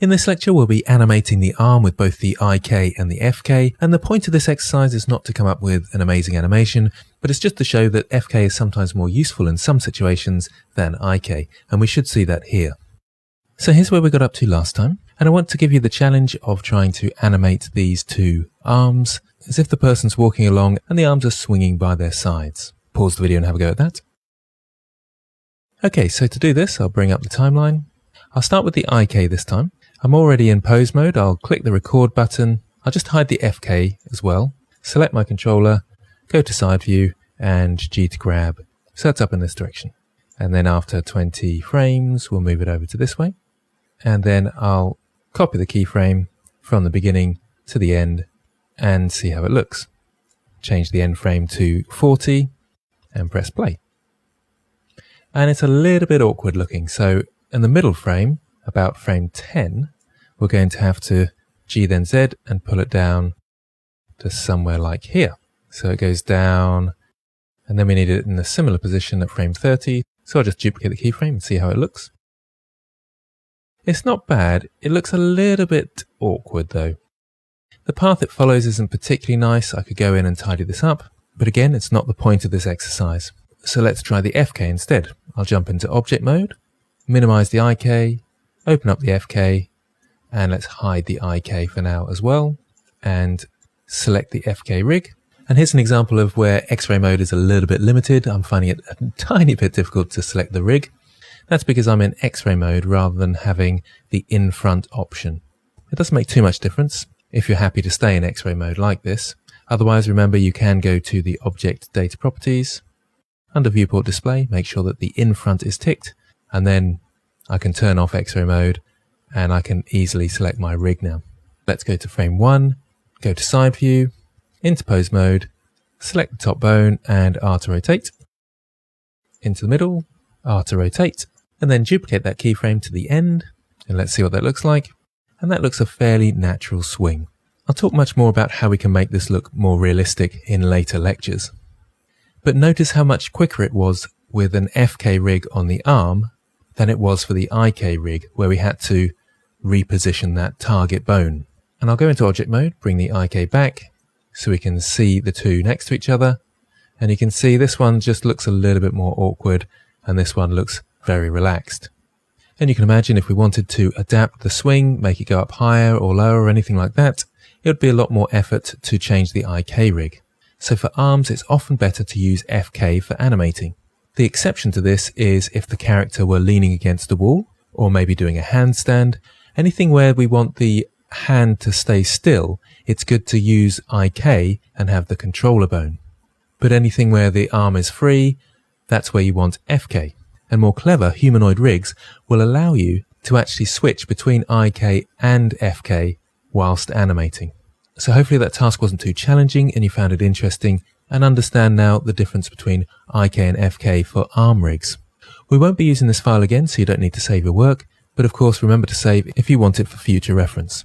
In this lecture, we'll be animating the arm with both the IK and the FK, and the point of this exercise is not to come up with an amazing animation, but it's just to show that FK is sometimes more useful in some situations than IK, and we should see that here. So here's where we got up to last time, and I want to give you the challenge of trying to animate these two arms as if the person's walking along and the arms are swinging by their sides. Pause the video and have a go at that. Okay, so to do this, I'll bring up the timeline. I'll start with the IK this time. I'm already in pose mode. I'll click the record button. I'll just hide the FK as well. Select my controller, go to side view and G to grab. So that's up in this direction. And then after 20 frames, we'll move it over to this way. And then I'll copy the keyframe from the beginning to the end and see how it looks. Change the end frame to 40 and press play. And it's a little bit awkward looking. So in the middle frame, about frame 10, we're going to have to G then Z and pull it down to somewhere like here. So it goes down, and then we need it in a similar position at frame 30. So I'll just duplicate the keyframe and see how it looks. It's not bad. It looks a little bit awkward though. The path it follows isn't particularly nice. I could go in and tidy this up, but again, it's not the point of this exercise. So let's try the FK instead. I'll jump into object mode, minimize the IK, open up the FK, and let's hide the IK for now as well, and select the FK rig. And here's an example of where X-ray mode is a little bit limited. I'm finding it a tiny bit difficult to select the rig. That's because I'm in X-ray mode rather than having the in-front option. It doesn't make too much difference if you're happy to stay in X-ray mode like this. Otherwise, remember you can go to the Object Data Properties. Under Viewport Display, make sure that the in-front is ticked, and then I can turn off X-ray mode and I can easily select my rig now. Let's go to frame 1, go to side view, into pose mode, select the top bone and R to rotate, into the middle, R to rotate, and then duplicate that keyframe to the end, and let's see what that looks like. And that looks a fairly natural swing. I'll talk much more about how we can make this look more realistic in later lectures. But notice how much quicker it was with an FK rig on the arm than it was for the IK rig, where we had to reposition that target bone. And I'll go into object mode, bring the IK back so we can see the two next to each other. And you can see this one just looks a little bit more awkward and this one looks very relaxed. And you can imagine if we wanted to adapt the swing, make it go up higher or lower or anything like that, it would be a lot more effort to change the IK rig. So for arms, it's often better to use FK for animating. The exception to this is if the character were leaning against the wall, or maybe doing a handstand. Anything where we want the hand to stay still, it's good to use IK and have the controller bone. But anything where the arm is free, that's where you want FK. And more clever humanoid rigs will allow you to actually switch between IK and FK whilst animating. So hopefully that task wasn't too challenging and you found it interesting and understand now the difference between IK and FK for arm rigs. We won't be using this file again, so you don't need to save your work, but of course remember to save if you want it for future reference.